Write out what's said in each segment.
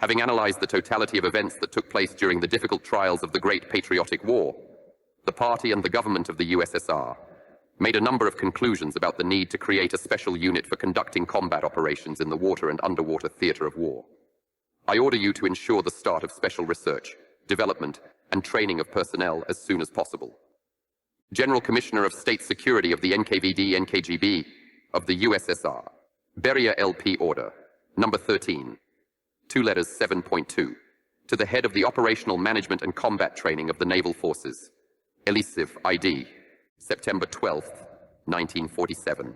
Having analyzed the totality of events that took place during the difficult trials of the Great Patriotic War, the party and the government of the USSR made a number of conclusions about the need to create a special unit for conducting combat operations in the water and underwater theater of war. I order you to ensure the start of special research, development, and training of personnel as soon as possible. General Commissioner of State Security of the NKGB of the USSR, Beria L.P. Order, number 13, 2 letters 7.2, to the head of the Operational Management and Combat Training of the Naval Forces, Eliseev I.D., September 12th, 1947.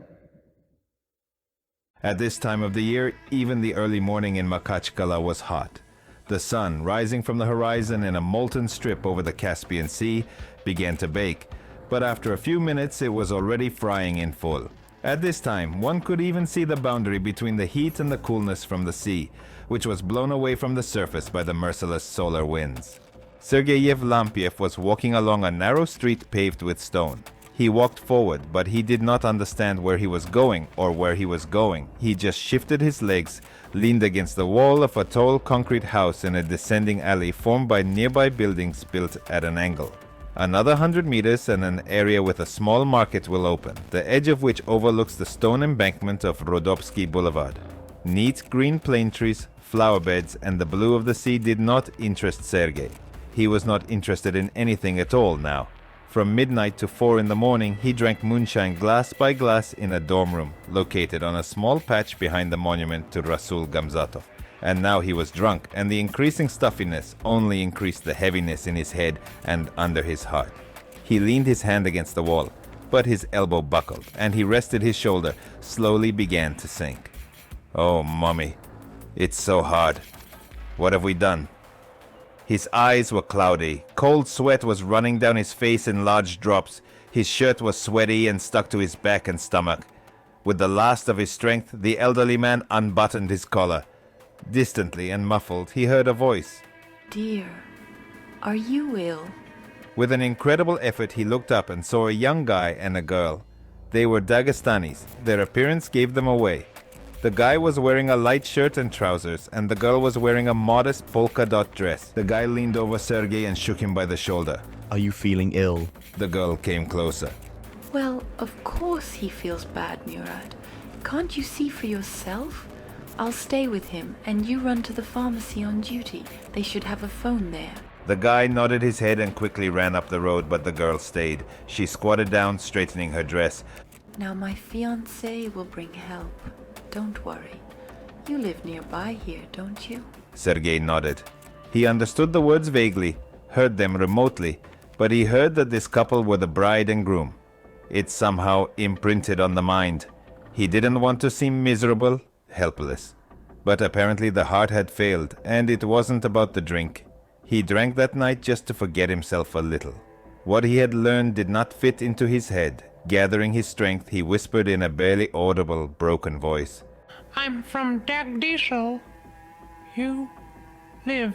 At this time of the year, even the early morning in Makhachkala was hot. The sun, rising from the horizon in a molten strip over the Caspian Sea, began to bake, but after a few minutes it was already frying in full. At this time, one could even see the boundary between the heat and the coolness from the sea, which was blown away from the surface by the merciless solar winds. Sergeyev Lampiev was walking along a narrow street paved with stone. He walked forward, but he did not understand where he was going or where he was going. He just shifted his legs, leaned against the wall of a tall concrete house in a descending alley formed by nearby buildings built at an angle. Another 100 meters and an area with a small market will open, the edge of which overlooks the stone embankment of Rodopsky Boulevard. Neat green plane trees, flower beds, and the blue of the sea did not interest Sergei. He was not interested in anything at all now. From midnight to 4 in the morning, he drank moonshine glass by glass in a dorm room located on a small patch behind the monument to Rasul Gamzatov. And now he was drunk, and the increasing stuffiness only increased the heaviness in his head and under his heart. He leaned his hand against the wall, but his elbow buckled, and he rested his shoulder, slowly began to sink. Oh, Mommy, it's so hard. What have we done? His eyes were cloudy. Cold sweat was running down his face in large drops. His shirt was sweaty and stuck to his back and stomach. With the last of his strength, the elderly man unbuttoned his collar. Distantly and muffled, he heard a voice. Dear, are you ill? With an incredible effort, he looked up and saw a young guy and a girl. They were Dagestanis. Their appearance gave them away. The guy was wearing a light shirt and trousers, and the girl was wearing a modest polka dot dress. The guy leaned over Sergei and shook him by the shoulder. Are you feeling ill? The girl came closer. Well, of course he feels bad, Murad. Can't you see for yourself? I'll stay with him, and you run to the pharmacy on duty. They should have a phone there. The guy nodded his head and quickly ran up the road, but the girl stayed. She squatted down, straightening her dress. Now my fiancé will bring help. Don't worry. You live nearby here, don't you? Sergei nodded. He understood the words vaguely, heard them remotely, but he heard that this couple were the bride and groom. It somehow imprinted on the mind. He didn't want to seem miserable, helpless. But apparently the heart had failed, and it wasn't about the drink. He drank that night just to forget himself a little. What he had learned did not fit into his head. Gathering his strength, he whispered in a barely audible, broken voice. I'm from Dagdiesel. You live.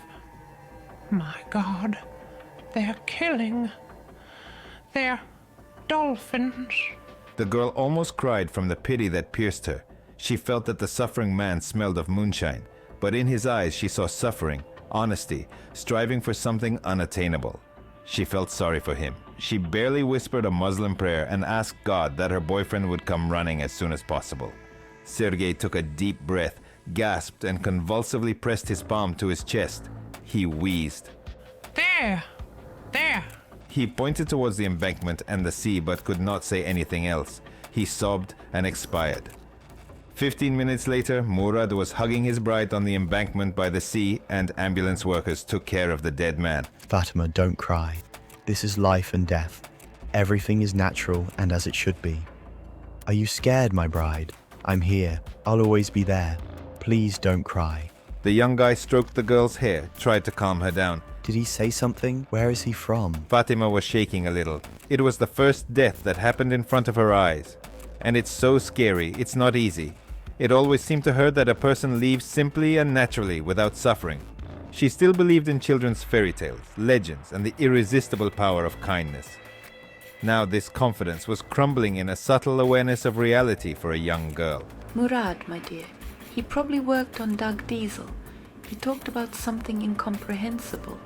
My God, they're killing. They're dolphins. The girl almost cried from the pity that pierced her. She felt that the suffering man smelled of moonshine, but in his eyes she saw suffering, honesty, striving for something unattainable. She felt sorry for him. She barely whispered a Muslim prayer and asked God that her boyfriend would come running as soon as possible. Sergei took a deep breath, gasped, and convulsively pressed his palm to his chest. He wheezed. There! There! He pointed towards the embankment and the sea, but could not say anything else. He sobbed and expired. 15 minutes later, Murad was hugging his bride on the embankment by the sea, and ambulance workers took care of the dead man. Fatima, don't cry. This is life and death. Everything is natural and as it should be. Are you scared, my bride? I'm here. I'll always be there. Please don't cry. The young guy stroked the girl's hair, tried to calm her down. Did he say something? Where is he from? Fatima was shaking a little. It was the first death that happened in front of her eyes. And it's so scary, it's not easy. It always seemed to her that a person leaves simply and naturally without suffering. She still believed in children's fairy tales, legends, and the irresistible power of kindness. Now this confidence was crumbling in a subtle awareness of reality for a young girl. Murad, my dear, he probably worked on Dagdiesel. He talked about something incomprehensible.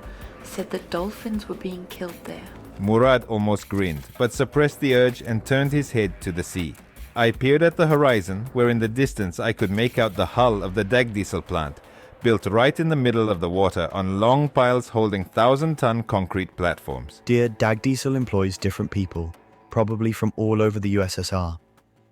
Said that dolphins were being killed there. Murad almost grinned, but suppressed the urge and turned his head to the sea. I peered at the horizon, where in the distance I could make out the hull of the Dagdiesel plant, built right in the middle of the water on long piles holding 1,000-ton concrete platforms. Dear, Dagdiesel employs different people, probably from all over the USSR.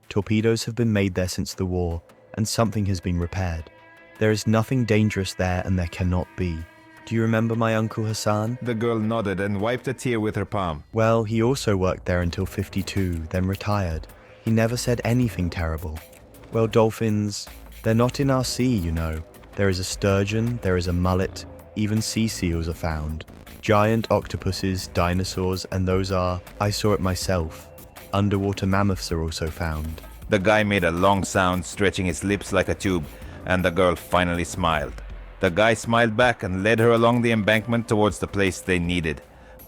Torpedoes have been made there since the war, and something has been repaired. There is nothing dangerous there, and there cannot be. Do you remember my Uncle Hassan? The girl nodded and wiped a tear with her palm. Well, he also worked there until 52, then retired. He never said anything terrible. Well, dolphins, they're not in our sea, you know. There is a sturgeon, there is a mullet, even sea seals are found. Giant octopuses, dinosaurs, and those are, I saw it myself. Underwater mammoths are also found. The guy made a long sound, stretching his lips like a tube, and the girl finally smiled. The guy smiled back and led her along the embankment towards the place they needed.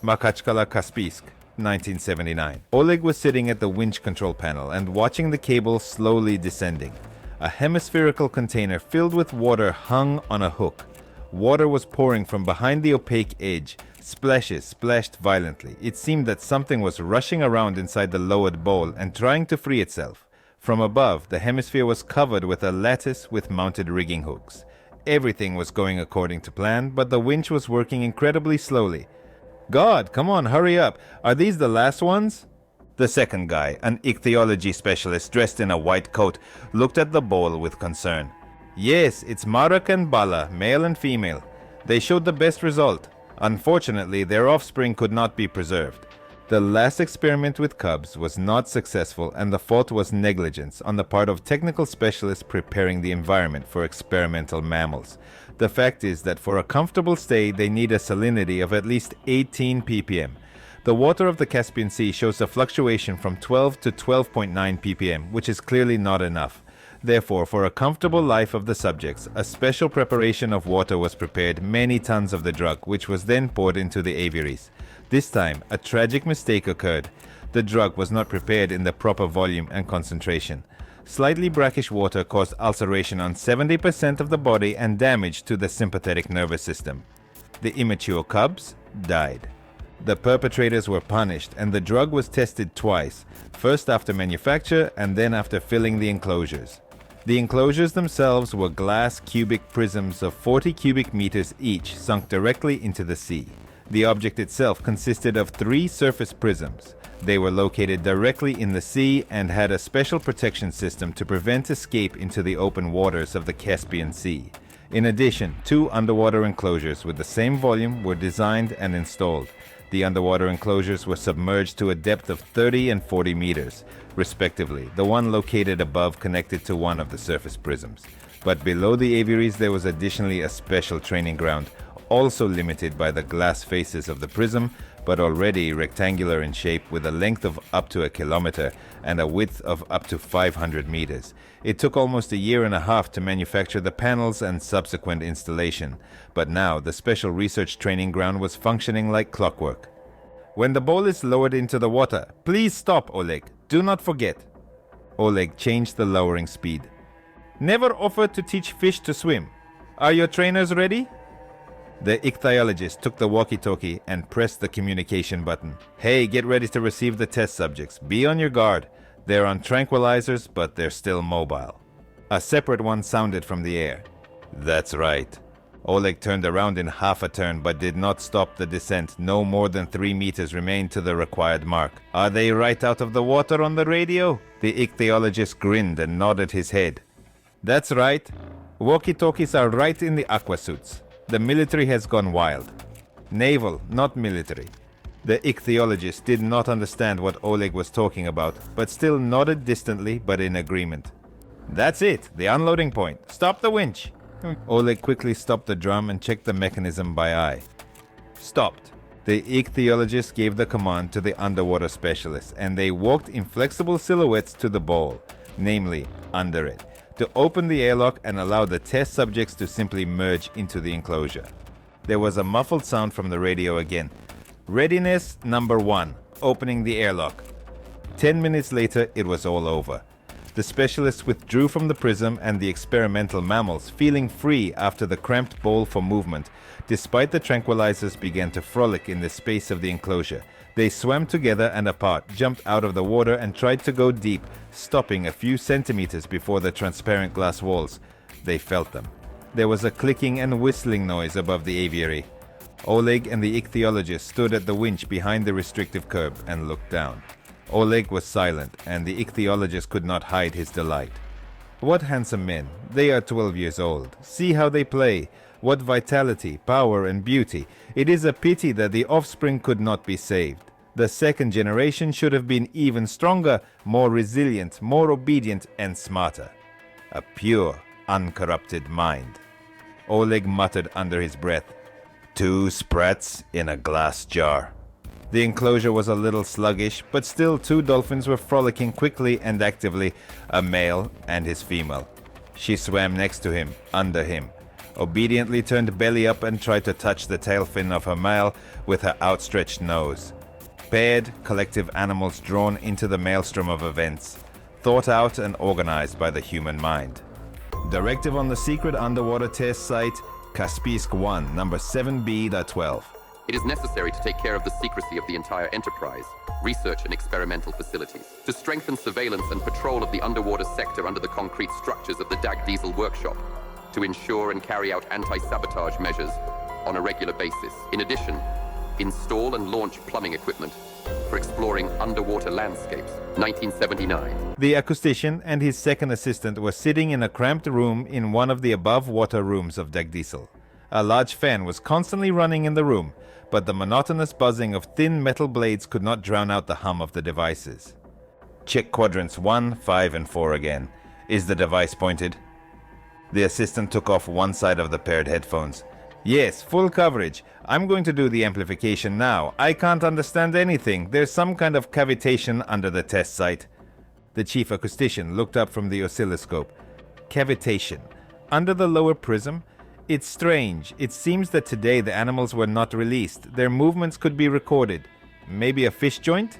Makhachkala, Kaspiysk, 1979. Oleg was sitting at the winch control panel and watching the cable slowly descending. A hemispherical container filled with water hung on a hook. Water was pouring from behind the opaque edge. Splashes splashed violently. It seemed that something was rushing around inside the lowered bowl and trying to free itself. From above, the hemisphere was covered with a lattice with mounted rigging hooks. Everything was going according to plan, but the winch was working incredibly slowly. God, come on, hurry up. Are these the last ones? The second guy, an ichthyology specialist dressed in a white coat, looked at the bowl with concern. Yes, it's Marak and Bala, male and female. They showed the best result. Unfortunately, their offspring could not be preserved. The last experiment with cubs was not successful, and the fault was negligence on the part of technical specialists preparing the environment for experimental mammals. The fact is that for a comfortable stay, they need a salinity of at least 18 ppm. The water of the Caspian Sea shows a fluctuation from 12 to 12.9 ppm, which is clearly not enough. Therefore, for a comfortable life of the subjects, a special preparation of water was prepared, many tons of the drug, which was then poured into the aviaries. This time, a tragic mistake occurred. The drug was not prepared in the proper volume and concentration. Slightly brackish water caused ulceration on 70% of the body and damage to the sympathetic nervous system. The immature cubs died. The perpetrators were punished, and the drug was tested twice, first after manufacture and then after filling the enclosures. The enclosures themselves were glass cubic prisms of 40 cubic meters each, sunk directly into the sea. The object itself consisted of 3 surface prisms. They were located directly in the sea and had a special protection system to prevent escape into the open waters of the Caspian Sea. In addition, 2 underwater enclosures with the same volume were designed and installed. The underwater enclosures were submerged to a depth of 30 and 40 meters, respectively, the one located above connected to one of the surface prisms. But below the aviaries there was additionally a special training ground, also limited by the glass faces of the prism, but already rectangular in shape with a length of up to 1 kilometer and a width of up to 500 meters. It took almost 1.5 years to manufacture the panels and subsequent installation, but now the special research training ground was functioning like clockwork. When the bowl is lowered into the water, please stop, Oleg. Do not forget. Oleg changed the lowering speed. Never offer to teach fish to swim. Are your trainers ready? The ichthyologist took the walkie-talkie and pressed the communication button. Hey, get ready to receive the test subjects. Be on your guard. They're on tranquilizers, but they're still mobile. A separate one sounded from the air. That's right. Oleg turned around in half a turn, but did not stop the descent. No more than 3 meters remained to the required mark. Are they right out of the water on the radio? The ichthyologist grinned and nodded his head. That's right. Walkie-talkies are right in the aquasuits. The military has gone wild. Naval, not military. The ichthyologist did not understand what Oleg was talking about, but still nodded distantly but in agreement. That's it, the unloading point. Stop the winch. Oleg quickly stopped the drum and checked the mechanism by eye. Stopped. The ichthyologist gave the command to the underwater specialists, and they walked in flexible silhouettes to the bowl, namely, under it, to open the airlock and allow the test subjects to simply merge into the enclosure. There was a muffled sound from the radio again. Readiness number 1, opening the airlock. 10 minutes later, it was all over. The specialists withdrew from the prism and the experimental mammals, feeling free after the cramped bowl for movement. Despite the tranquilizers began to frolic in the space of the enclosure. They swam together and apart, jumped out of the water and tried to go deep, stopping a few centimeters before the transparent glass walls. They felt them. There was a clicking and whistling noise above the aviary. Oleg and the ichthyologist stood at the winch behind the restrictive curb and looked down. Oleg was silent, and the ichthyologist could not hide his delight. What handsome men! They are 12 years old. See how they play. What vitality, power, and beauty. It is a pity that the offspring could not be saved. The second generation should have been even stronger, more resilient, more obedient, and smarter. A pure, uncorrupted mind. Oleg muttered under his breath, 2 sprats in a glass jar. The enclosure was a little sluggish, but still 2 dolphins were frolicking quickly and actively, a male and his female. She swam next to him, under him, obediently turned belly up and tried to touch the tail fin of her male with her outstretched nose. Paired, collective animals drawn into the maelstrom of events, thought out and organized by the human mind. Directive on the secret underwater test site, Kaspiysk 1, number 7B.12. It is necessary to take care of the secrecy of the entire enterprise, research and experimental facilities, to strengthen surveillance and patrol of the underwater sector under the concrete structures of the DAG Diesel workshop, to ensure and carry out anti-sabotage measures on a regular basis. In addition, install and launch plumbing equipment for exploring underwater landscapes. 1979. The acoustician and his second assistant were sitting in a cramped room in one of the above-water rooms of DAG Diesel. A large fan was constantly running in the room, but the monotonous buzzing of thin metal blades could not drown out the hum of the devices. Check quadrants 1, 5, and 4 again. Is the device pointed? The assistant took off one side of the paired headphones. Yes, full coverage. I'm going to do the amplification now. I can't understand anything. There's some kind of cavitation under the test site. The chief acoustician looked up from the oscilloscope. Cavitation. Under the lower prism? It's strange. It seems that today the animals were not released. Their movements could be recorded. Maybe a fish joint?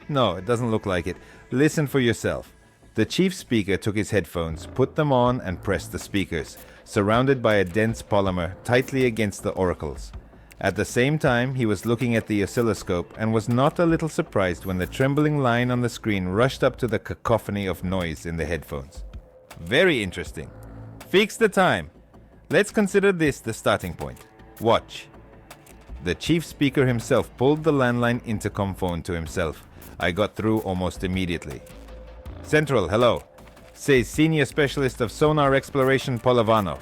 No, it doesn't look like it. Listen for yourself. The chief speaker took his headphones, put them on, and pressed the speakers, surrounded by a dense polymer tightly against the auricles. At the same time, he was looking at the oscilloscope and was not a little surprised when the trembling line on the screen rushed up to the cacophony of noise in the headphones. Very interesting. Fix the time. Let's consider this the starting point. Watch. The chief speaker himself pulled the landline intercom phone to himself. I got through almost immediately. Central, hello. Says Senior Specialist of Sonar Exploration Polovanov.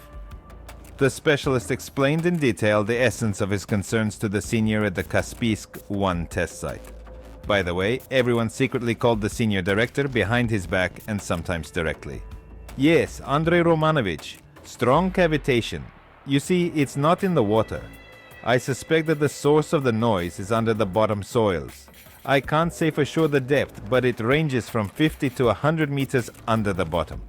The specialist explained in detail the essence of his concerns to the senior at the Kaspiysk 1 test site. By the way, everyone secretly called the senior director behind his back and sometimes directly. Yes, Andrei Romanovich. Strong cavitation. You see, it's not in the water. I suspect that the source of the noise is under the bottom soils. I can't say for sure the depth, but it ranges from 50 to 100 meters under the bottom.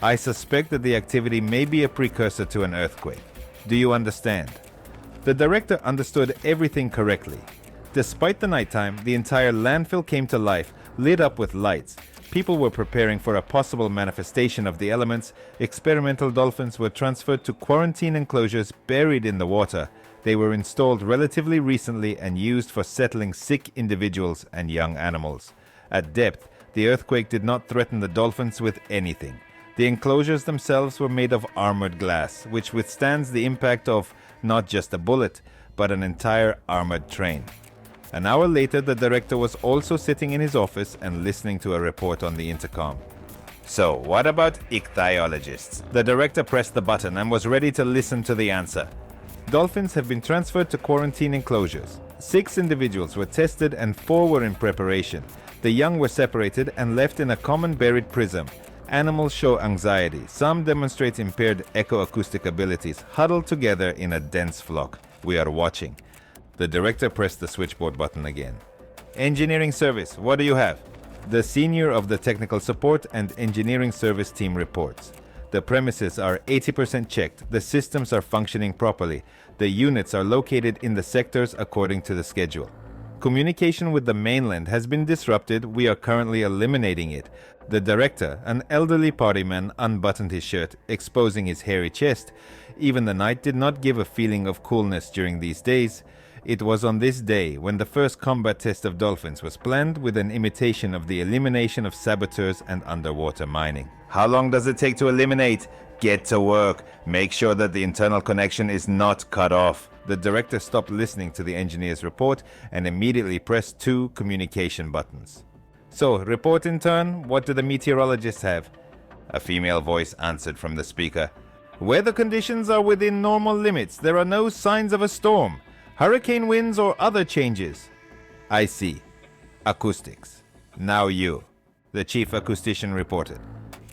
I suspect that the activity may be a precursor to an earthquake. Do you understand? The director understood everything correctly. Despite the nighttime, the entire landfill came to life, lit up with lights. People were preparing for a possible manifestation of the elements. Experimental dolphins were transferred to quarantine enclosures buried in the water. They were installed relatively recently and used for settling sick individuals and young animals. At depth, the earthquake did not threaten the dolphins with anything. The enclosures themselves were made of armored glass, which withstands the impact of not just a bullet, but an entire armored train. An hour later, the director was also sitting in his office and listening to a report on the intercom. So, what about ichthyologists? The director pressed the button and was ready to listen to the answer. Dolphins have been transferred to quarantine enclosures. 6 individuals were tested and 4 were in preparation. The young were separated and left in a common buried prism. Animals show anxiety. Some demonstrate impaired echoacoustic abilities, huddled together in a dense flock. We are watching. The director pressed the switchboard button again. Engineering service, what do you have? The senior of the technical support and engineering service team reports. The premises are 80% checked. The systems are functioning properly. The units are located in the sectors according to the schedule. Communication with the mainland has been disrupted. We are currently eliminating it. The director, an elderly partyman, unbuttoned his shirt, exposing his hairy chest. Even the night did not give a feeling of coolness during these days. It was on this day when the first combat test of dolphins was planned with an imitation of the elimination of saboteurs and underwater mining. How long does it take to eliminate? Get to work. Make sure that the internal connection is not cut off. The director stopped listening to the engineer's report and immediately pressed 2 communication buttons. So, report in turn, what do the meteorologists have? A female voice answered from the speaker. Weather conditions are within normal limits. There are no signs of a storm, hurricane winds or other changes. I see. Acoustics. Now you. The chief acoustician reported.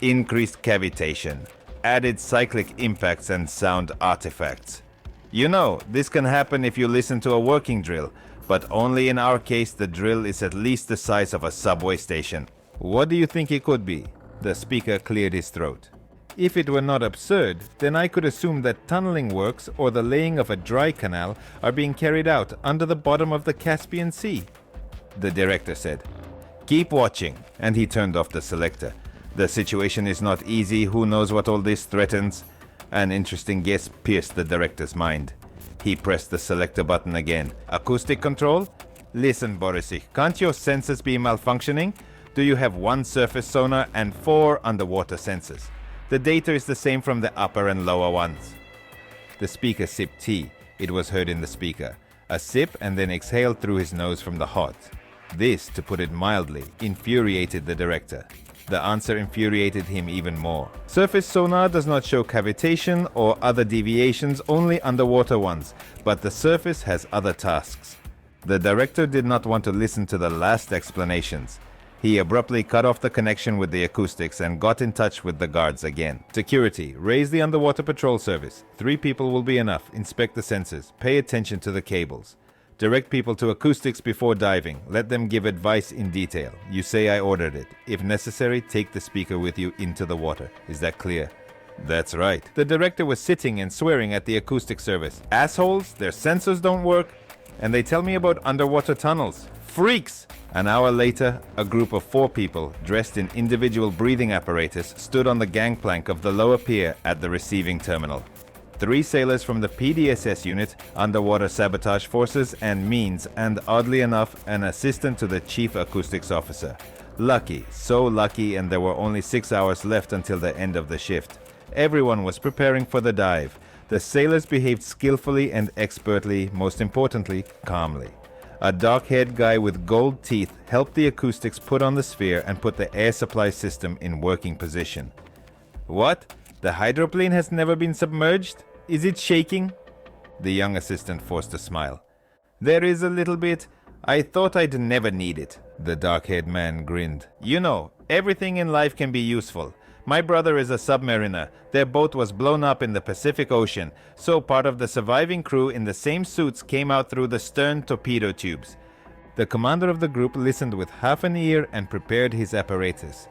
Increased cavitation, added cyclic impacts and sound artifacts. You know, this can happen if you listen to a working drill, but only in our case the drill is at least the size of a subway station. What do you think it could be? The speaker cleared his throat. If it were not absurd, then I could assume that tunneling works or the laying of a dry canal are being carried out under the bottom of the Caspian Sea. The director said, Keep watching, and he turned off the selector. The situation is not easy. Who knows what all this threatens? An interesting guess pierced the director's mind. He pressed the selector button again. Acoustic control? Listen, Borisich, can't your sensors be malfunctioning? Do you have 1 surface sonar and 4 underwater sensors? The data is the same from the upper and lower ones. The speaker sipped tea. It was heard in the speaker. A sip and then exhaled through his nose from the hot. This, to put it mildly, infuriated the director. The answer infuriated him even more. Surface sonar does not show cavitation or other deviations, only underwater ones, but the surface has other tasks. The director did not want to listen to the last explanations. He abruptly cut off the connection with the acoustics and got in touch with the guards again. Security, raise the underwater patrol service. 3 people will be enough. Inspect the sensors. Pay attention to the cables. Direct people to acoustics before diving. Let them give advice in detail. You say I ordered it. If necessary, take the speaker with you into the water. Is that clear? That's right. The director was sitting and swearing at the acoustic service. Assholes, their sensors don't work. And they tell me about underwater tunnels. Freaks! An hour later, a group of 4 people, dressed in individual breathing apparatus, stood on the gangplank of the lower pier at the receiving terminal. 3 sailors from the PDSS unit, Underwater Sabotage Forces and Means, and oddly enough, an assistant to the Chief Acoustics Officer. Lucky, so lucky, and there were only 6 hours left until the end of the shift. Everyone was preparing for the dive. The sailors behaved skillfully and expertly, most importantly, calmly. A dark-haired guy with gold teeth helped the acoustics put on the sphere and put the air supply system in working position. What? The hydroplane has never been submerged? Is it shaking? The young assistant forced a smile. There is a little bit. I thought I'd never need it. The dark-haired man grinned. You know, everything in life can be useful. My brother is a submariner. Their boat was blown up in the Pacific Ocean, so part of the surviving crew in the same suits came out through the stern torpedo tubes. The commander of the group listened with half an ear and prepared his apparatus.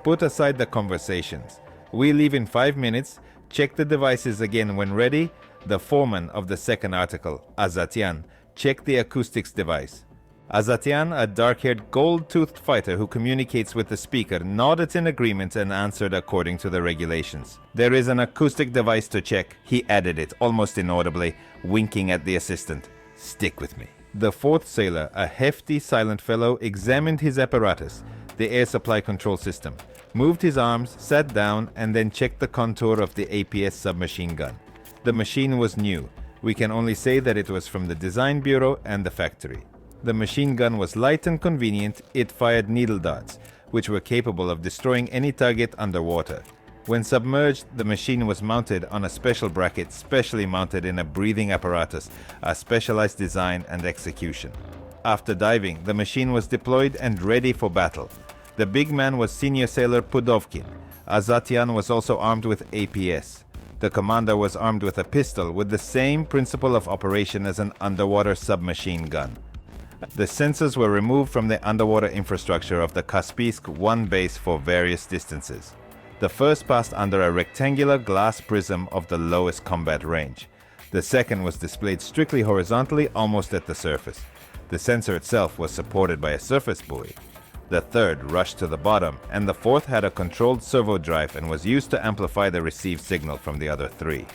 Put aside the conversations. We leave in 5 minutes. Check the devices again when ready. The foreman of the second article, Azatian, checked the acoustics device. Azatian, a dark-haired, gold-toothed fighter who communicates with the speaker, nodded in agreement and answered according to the regulations. There is an acoustic device to check. He added it, almost inaudibly, winking at the assistant. Stick with me. The 4th sailor, a hefty, silent fellow, examined his apparatus, the air supply control system, moved his arms, sat down, and then checked the contour of the APS submachine gun. The machine was new. We can only say that it was from the design bureau and the factory. The machine gun was light and convenient. It fired needle darts, which were capable of destroying any target underwater. When submerged, the machine was mounted on a special bracket specially mounted in a breathing apparatus, a specialized design and execution. After diving, the machine was deployed and ready for battle. The big man was Senior Sailor Pudovkin. Azatian was also armed with APS. The commander was armed with a pistol with the same principle of operation as an underwater submachine gun. The sensors were removed from the underwater infrastructure of the Kaspiysk 1 base for various distances. The first passed under a rectangular glass prism of the lowest combat range. The second was displayed strictly horizontally, almost at the surface. The sensor itself was supported by a surface buoy. The third rushed to the bottom, and the fourth had a controlled servo drive and was used to amplify the received signal from the other three.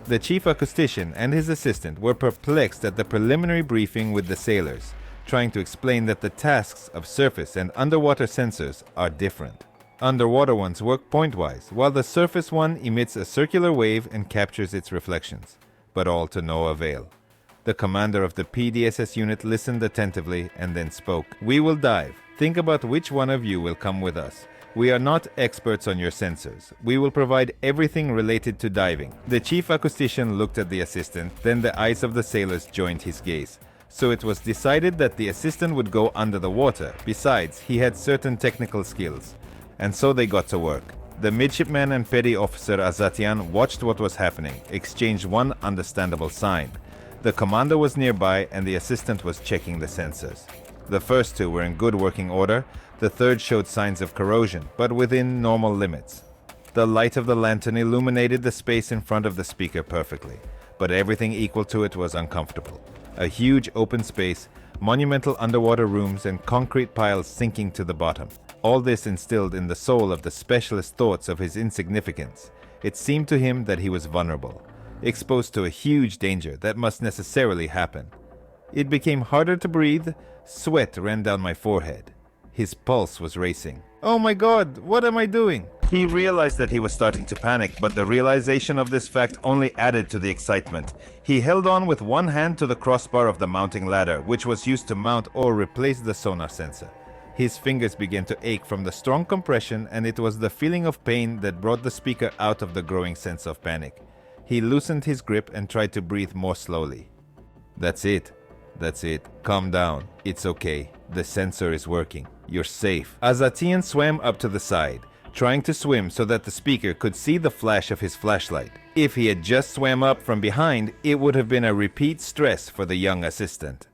The chief acoustician and his assistant were perplexed at the preliminary briefing with the sailors, trying to explain that the tasks of surface and underwater sensors are different. Underwater ones work pointwise, while the surface one emits a circular wave and captures its reflections, but all to no avail. The commander of the PDSS unit listened attentively and then spoke. "We will dive. Think about which one of you will come with us. We are not experts on your sensors. We will provide everything related to diving." The chief acoustician looked at the assistant, then the eyes of the sailors joined his gaze. So it was decided that the assistant would go under the water. Besides, he had certain technical skills. And so they got to work. The midshipman and petty officer Azatian watched what was happening, exchanged one understandable sign. The commander was nearby and the assistant was checking the sensors. The first two were in good working order. The third showed signs of corrosion, but within normal limits. The light of the lantern illuminated the space in front of the speaker perfectly, but everything equal to it was uncomfortable. A huge open space, monumental underwater rooms, and concrete piles sinking to the bottom. All this instilled in the soul of the specialist thoughts of his insignificance. It seemed to him that he was vulnerable, exposed to a huge danger that must necessarily happen. It became harder to breathe. Sweat ran down my forehead. His pulse was racing. "Oh my God, what am I doing?" He realized that he was starting to panic, but the realization of this fact only added to the excitement. He held on with one hand to the crossbar of the mounting ladder, which was used to mount or replace the sonar sensor. His fingers began to ache from the strong compression, and it was the feeling of pain that brought the speaker out of the growing sense of panic. He loosened his grip and tried to breathe more slowly. That's it. Calm down. It's okay. The sensor is working. You're safe." Azatian swam up to the side, trying to swim so that the speaker could see the flash of his flashlight. If he had just swam up from behind, it would have been a repeat stress for the young assistant.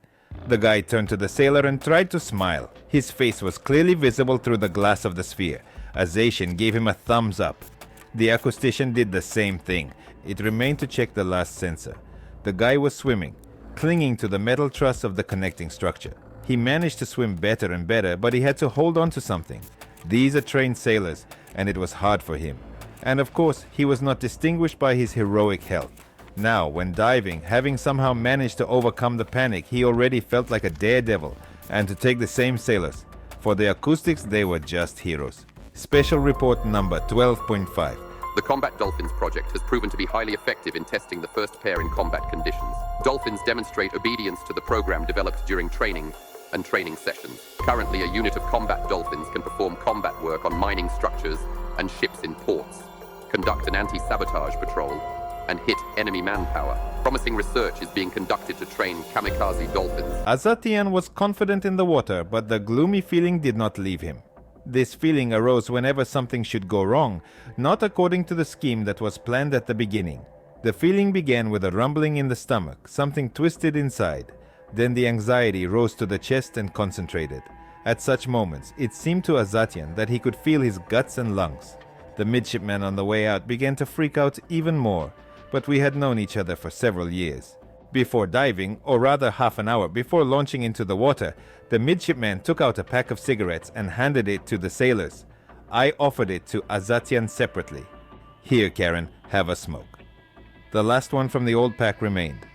The guy turned to the sailor and tried to smile. His face was clearly visible through the glass of the sphere. Azatian gave him a thumbs up. The acoustician did the same thing. It remained to check the last sensor. The guy was swimming, clinging to the metal truss of the connecting structure. He managed to swim better and better, but he had to hold on to something. These are trained sailors, and it was hard for him. And of course, he was not distinguished by his heroic health. Now, when diving, having somehow managed to overcome the panic, he already felt like a daredevil. And to take the same sailors. For the acoustics, they were just heroes. Special report number 12.5. The Combat Dolphins project has proven to be highly effective in testing the first pair in combat conditions. Dolphins demonstrate obedience to the program developed during training and training sessions. Currently, a unit of combat dolphins can perform combat work on mining structures and ships in ports, conduct an anti-sabotage patrol, and hit enemy manpower. Promising research is being conducted to train kamikaze dolphins. Azatian was confident in the water, but the gloomy feeling did not leave him. This feeling arose whenever something should go wrong, not according to the scheme that was planned at the beginning. The feeling began with a rumbling in the stomach, something twisted inside. Then the anxiety rose to the chest and concentrated. At such moments, it seemed to Azatian that he could feel his guts and lungs. The midshipman on the way out began to freak out even more, but we had known each other for several years. Before diving, or rather half an hour before launching into the water, the midshipman took out a pack of cigarettes and handed it to the sailors. I offered it to Azatian separately. "Here, Karen, have a smoke." The last one from the old pack remained.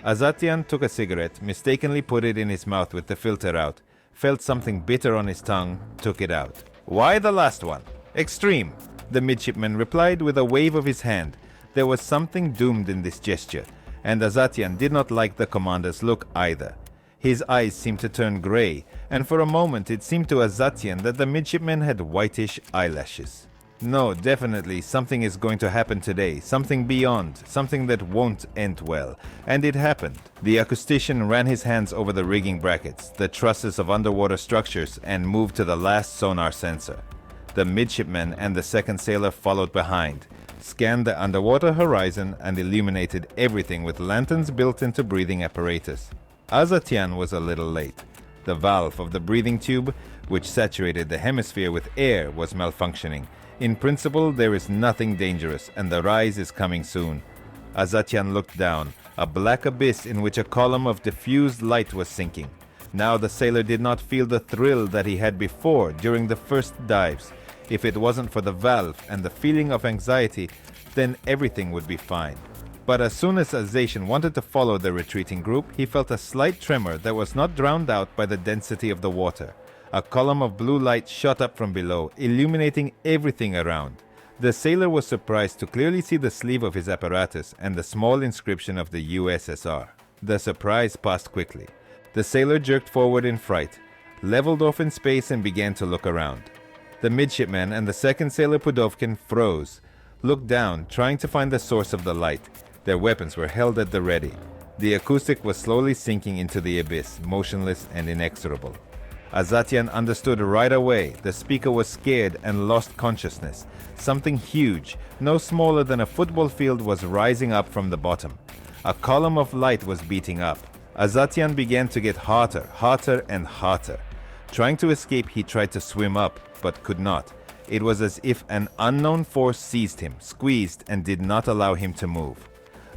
Azatian took a cigarette, mistakenly put it in his mouth with the filter out, felt something bitter on his tongue, took it out. "Why the last one?" "Extreme," the midshipman replied with a wave of his hand. There was something doomed in this gesture, and Azatian did not like the commander's look either. His eyes seemed to turn grey, and for a moment it seemed to Azatian that the midshipman had whitish eyelashes. No, definitely something is going to happen today, something beyond, something that won't end well. And it happened. The acoustician ran his hands over the rigging brackets, the trusses of underwater structures, and moved to the last sonar sensor. The midshipman and the second sailor followed behind, scanned the underwater horizon, and illuminated everything with lanterns built into breathing apparatus. Azatian was a little late. The valve of the breathing tube, which saturated the hemisphere with air, was malfunctioning. In principle, there is nothing dangerous, and the rise is coming soon. Azatian looked down, a black abyss in which a column of diffused light was sinking. Now the sailor did not feel the thrill that he had before during the first dives. If it wasn't for the valve and the feeling of anxiety, then everything would be fine. But as soon as Azatian wanted to follow the retreating group, he felt a slight tremor that was not drowned out by the density of the water. A column of blue light shot up from below, illuminating everything around. The sailor was surprised to clearly see the sleeve of his apparatus and the small inscription of the USSR. The surprise passed quickly. The sailor jerked forward in fright, leveled off in space and began to look around. The midshipman and the second sailor Pudovkin froze, looked down, trying to find the source of the light. Their weapons were held at the ready. The acoustic was slowly sinking into the abyss, motionless and inexorable. Azatian understood right away. The speaker was scared and lost consciousness. Something huge, no smaller than a football field, was rising up from the bottom. A column of light was beating up. Azatian began to get hotter and hotter. Trying to escape, he tried to swim up, but could not. It was as if an unknown force seized him, squeezed, and did not allow him to move.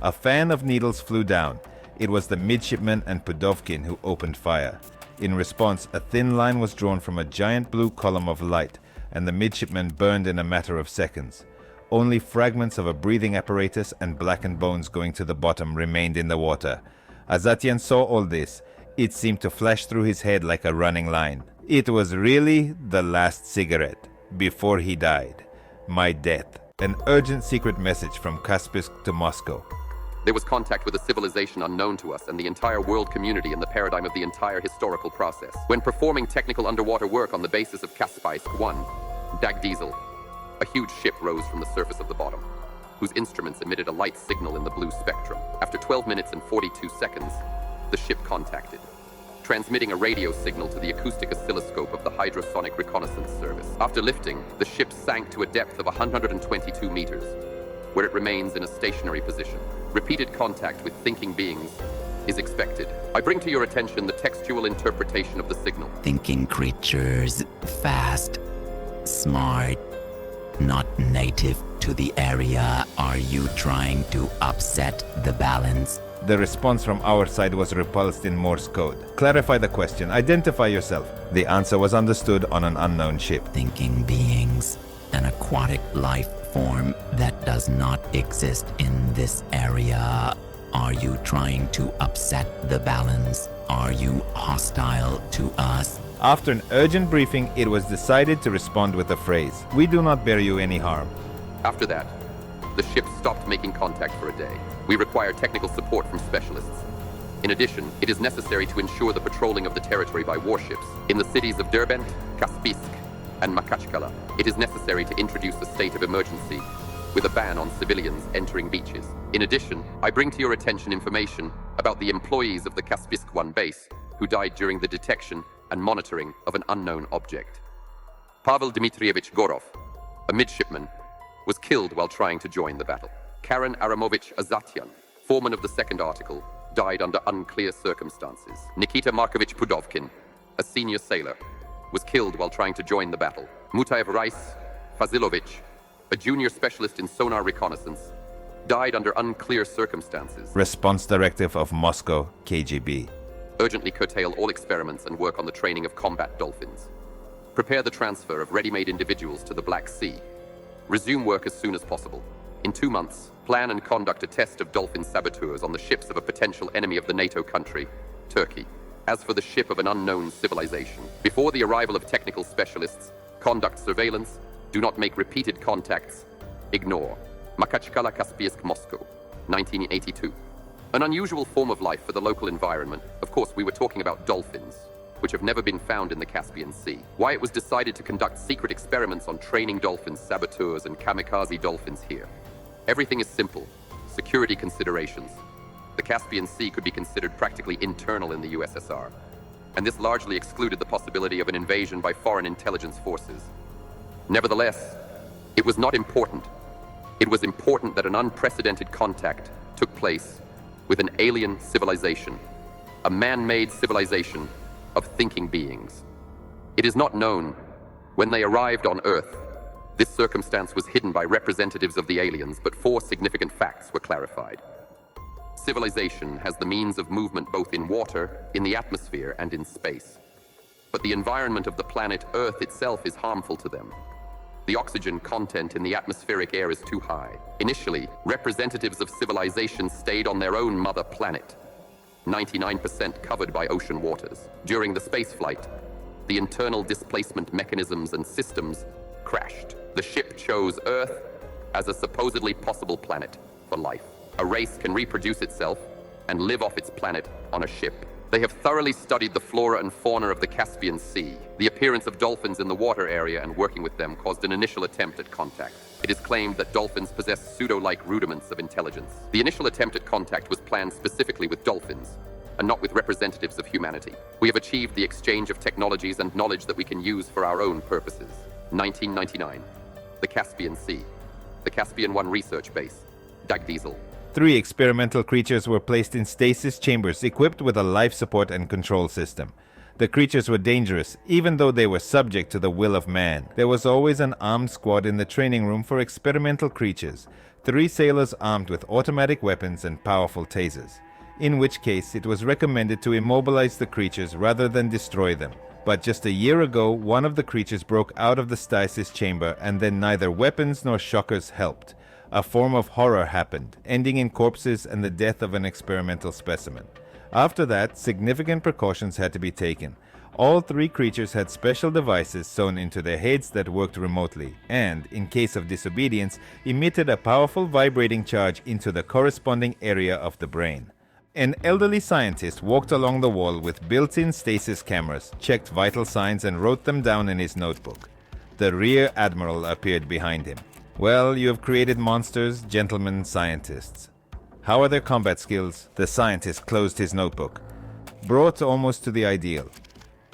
A fan of needles flew down. It was the midshipman and Pudovkin who opened fire. In response, a thin line was drawn from a giant blue column of light, and the midshipman burned in a matter of seconds. Only fragments of a breathing apparatus and blackened bones going to the bottom remained in the water. Azatian saw all this. It seemed to flash through his head like a running line. It was really the last cigarette, before he died. My death. An urgent secret message from Kaspisk to Moscow. There was contact with a civilization unknown to us and the entire world community in the paradigm of the entire historical process. When performing technical underwater work on the basis of Kaspisk I, Dag Diesel, a huge ship rose from the surface of the bottom, whose instruments emitted a light signal in the blue spectrum. After 12 minutes and 42 seconds, the ship contacted, transmitting a radio signal to the acoustic oscilloscope of the Hydrosonic Reconnaissance Service. After lifting, the ship sank to a depth of 122 meters, where it remains in a stationary position. Repeated contact with thinking beings is expected. I bring to your attention the textual interpretation of the signal. Thinking creatures, fast, smart, not native to the area. Are you trying to upset the balance? The response from our side was repulsed in Morse code. Clarify the question. Identify yourself. The answer was understood on an unknown ship. Thinking beings, an aquatic life form that does not exist in this area. Are you trying to upset the balance? Are you hostile to us? After an urgent briefing, it was decided to respond with the phrase, "We do not bear you any harm." After that, the ship stopped making contact for a day. We require technical support from specialists. In addition, it is necessary to ensure the patrolling of the territory by warships. In the cities of Derbent, Kaspisk, and Makachkala, it is necessary to introduce a state of emergency with a ban on civilians entering beaches. In addition, I bring to your attention information about the employees of the Kaspisk I base who died during the detection and monitoring of an unknown object. Pavel Dmitrievich Gorov, a midshipman, was killed while trying to join the battle. Karen Aramovich Azatian, foreman of the second article, died under unclear circumstances. Nikita Markovich Pudovkin, a senior sailor, was killed while trying to join the battle. Mutaev Rais Fazilovich, a junior specialist in sonar reconnaissance, died under unclear circumstances. Response directive of Moscow, KGB. Urgently curtail all experiments and work on the training of combat dolphins. Prepare the transfer of ready-made individuals to the Black Sea. Resume work as soon as possible. In 2 months, plan and conduct a test of dolphin saboteurs on the ships of a potential enemy of the NATO country, Turkey. As for the ship of an unknown civilization, before the arrival of technical specialists, conduct surveillance, do not make repeated contacts, ignore. Makachkala Kaspisk, Moscow, 1982. An unusual form of life for the local environment. Of course, we were talking about dolphins, which have never been found in the Caspian Sea. Why it was decided to conduct secret experiments on training dolphins, saboteurs, and kamikaze dolphins here. Everything is simple. Security considerations. The Caspian Sea could be considered practically internal in the USSR, and this largely excluded the possibility of an invasion by foreign intelligence forces. Nevertheless, it was not important. It was important that an unprecedented contact took place with an alien civilization, a man-made civilization of thinking beings. It is not known when they arrived on Earth. This circumstance was hidden by representatives of the aliens, but 4 significant facts were clarified. Civilization has the means of movement both in water, in the atmosphere, and in space. But the environment of the planet Earth itself is harmful to them. The oxygen content in the atmospheric air is too high. Initially, representatives of civilization stayed on their own mother planet, 99% covered by ocean waters. During the spaceflight, the internal displacement mechanisms and systems crashed. The ship chose Earth as a supposedly possible planet for life. A race can reproduce itself and live off its planet on a ship. They have thoroughly studied the flora and fauna of the Caspian Sea. The appearance of dolphins in the water area and working with them caused an initial attempt at contact. It is claimed that dolphins possess pseudo-like rudiments of intelligence. The initial attempt at contact was planned specifically with dolphins, and not with representatives of humanity. We have achieved the exchange of technologies and knowledge that we can use for our own purposes. 1999. The Caspian Sea. The Caspian 1 Research Base. Dagdiesel. 3 experimental creatures were placed in stasis chambers equipped with a life support and control system. The creatures were dangerous, even though they were subject to the will of man. There was always an armed squad in the training room for experimental creatures, 3 sailors armed with automatic weapons and powerful tasers, in which case it was recommended to immobilize the creatures rather than destroy them. But just a year ago, one of the creatures broke out of the stasis chamber, and then neither weapons nor shockers helped. A form of horror happened, ending in corpses and the death of an experimental specimen. After that, significant precautions had to be taken. All 3 creatures had special devices sewn into their heads that worked remotely and, in case of disobedience, emitted a powerful vibrating charge into the corresponding area of the brain. An elderly scientist walked along the wall with built-in stasis cameras, checked vital signs and wrote them down in his notebook. The rear admiral appeared behind him. Well, you have created monsters, gentlemen scientists. How are their combat skills? The scientist closed his notebook. Brought almost to the ideal.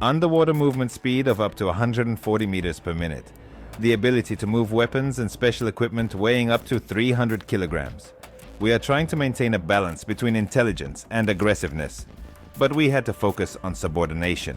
Underwater movement speed of up to 140 meters per minute. The ability to move weapons and special equipment weighing up to 300 kilograms. We are trying to maintain a balance between intelligence and aggressiveness, but we had to focus on subordination.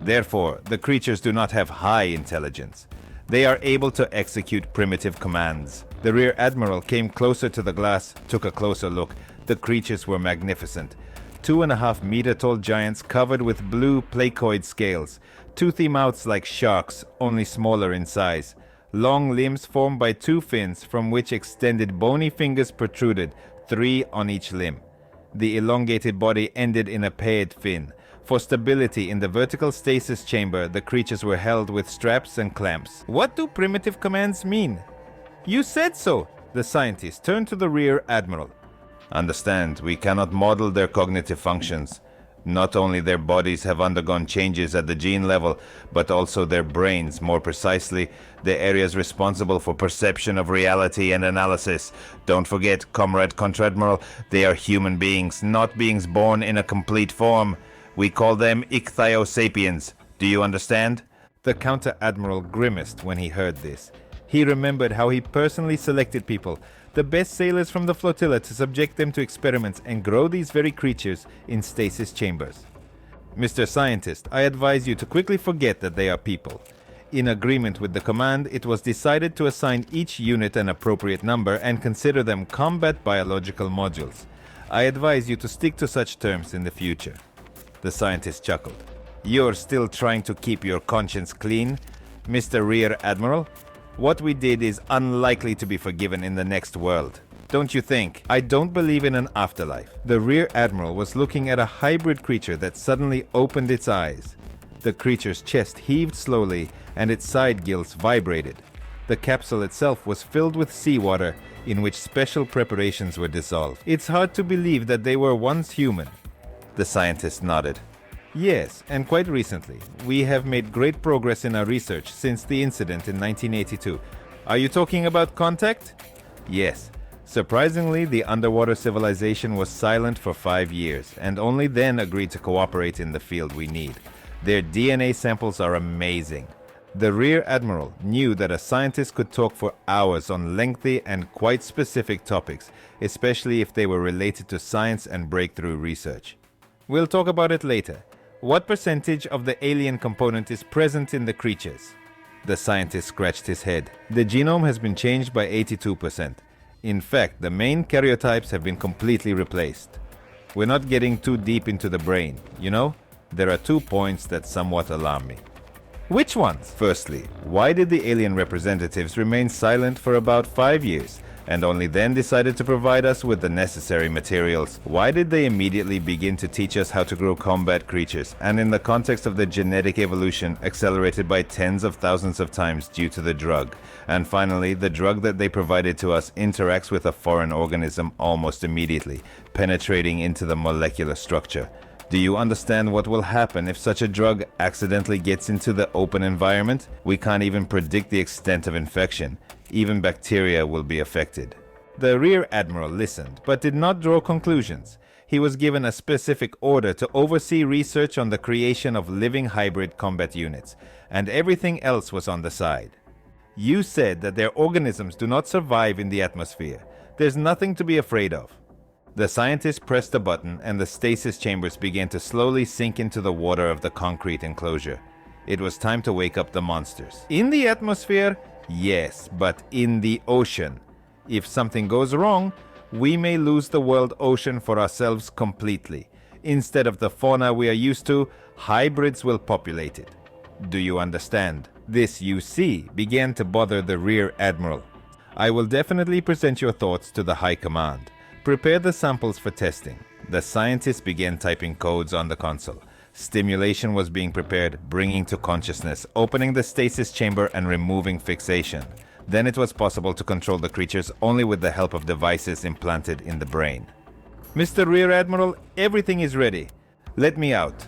Therefore, the creatures do not have high intelligence. They are able to execute primitive commands. The rear admiral came closer to the glass, took a closer look. The creatures were magnificent. 2.5 meter tall giants covered with blue placoid scales. Toothy mouths like sharks, only smaller in size. Long limbs formed by 2 fins from which extended bony fingers protruded, 3 on each limb. The elongated body ended in a paired fin. For stability in the vertical stasis chamber, the creatures were held with straps and clamps. What do primitive commands mean? You said so! The scientist turned to the rear admiral. Understand, we cannot model their cognitive functions. Not only their bodies have undergone changes at the gene level, but also their brains, more precisely, the areas responsible for perception of reality and analysis. Don't forget, Comrade Contradmiral, they are human beings, not beings born in a complete form. We call them ichthyosapiens. Do you understand? The counter-admiral grimaced when he heard this. He remembered how he personally selected people, the best sailors from the flotilla, to subject them to experiments and grow these very creatures in stasis chambers. Mr. Scientist, I advise you to quickly forget that they are people. In agreement with the command, it was decided to assign each unit an appropriate number and consider them combat biological modules. I advise you to stick to such terms in the future. The scientist chuckled. You're still trying to keep your conscience clean, Mr. Rear Admiral? What we did is unlikely to be forgiven in the next world. Don't you think? I don't believe in an afterlife. The Rear Admiral was looking at a hybrid creature that suddenly opened its eyes. The creature's chest heaved slowly and its side gills vibrated. The capsule itself was filled with seawater in which special preparations were dissolved. It's hard to believe that they were once human. The scientist nodded. Yes, and quite recently. We have made great progress in our research since the incident in 1982. Are you talking about contact? Yes. Surprisingly, the underwater civilization was silent for 5 years, and only then agreed to cooperate in the field we need. Their DNA samples are amazing. The Rear Admiral knew that a scientist could talk for hours on lengthy and quite specific topics, especially if they were related to science and breakthrough research. We'll talk about it later. What percentage of the alien component is present in the creatures? The scientist scratched his head. The genome has been changed by 82%. In fact, the main karyotypes have been completely replaced. we're not getting too deep into the brain, you know? There are 2 points that somewhat alarm me. Which ones? Firstly, why did the alien representatives remain silent for about 5 years, and only then decided to provide us with the necessary materials? Why did they immediately begin to teach us how to grow combat creatures, and in the context of the genetic evolution accelerated by tens of thousands of times due to the drug? And finally, the drug that they provided to us interacts with a foreign organism almost immediately, penetrating into the molecular structure. Do you understand what will happen if such a drug accidentally gets into the open environment? We can't even predict the extent of infection. Even bacteria will be affected. The Rear Admiral listened, but did not draw conclusions. He was given a specific order to oversee research on the creation of living hybrid combat units, and everything else was on the side. You said that their organisms do not survive in the atmosphere. There's nothing to be afraid of. The scientist pressed a button and the stasis chambers began to slowly sink into the water of the concrete enclosure. It was time to wake up the monsters. In the atmosphere? Yes, but in the ocean. If something goes wrong, we may lose the world ocean for ourselves completely. Instead of the fauna we are used to, hybrids will populate it. Do you understand? This, you see, began to bother the Rear Admiral. I will definitely present your thoughts to the High Command. Prepare the samples for testing. The scientists began typing codes on the console. Stimulation was being prepared, bringing to consciousness, opening the stasis chamber and removing fixation. Then it was possible to control the creatures only with the help of devices implanted in the brain. Mr. Rear Admiral, everything is ready. Let me out.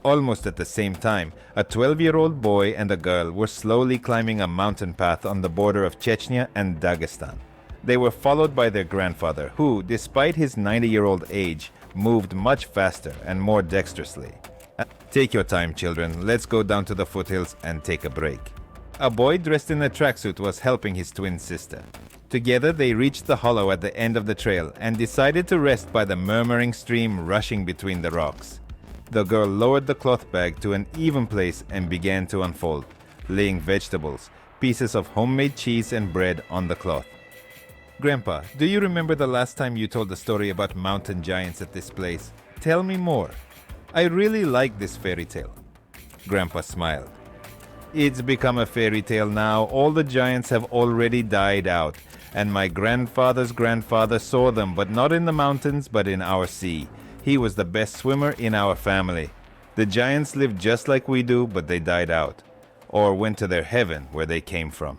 Almost at the same time, a 12-year-old boy and a girl were slowly climbing a mountain path on the border of Chechnya and Dagestan. They were followed by their grandfather, who, despite his 90-year-old age, moved much faster and more dexterously. Take your time, children. Let's go down to the foothills and take a break. A boy dressed in a tracksuit was helping his twin sister. Together, they reached the hollow at the end of the trail and decided to rest by the murmuring stream rushing between the rocks. The girl lowered the cloth bag to an even place and began to unfold, laying vegetables, pieces of homemade cheese and bread on the cloth. Grandpa, do you remember the last time you told the story about mountain giants at this place? Tell me more. I really like this fairy tale. Grandpa smiled. It's become a fairy tale now. All the giants have already died out, and my grandfather's grandfather saw them, but not in the mountains, but in our sea. He was the best swimmer in our family. The giants lived just like we do, but they died out, or went to their heaven where they came from.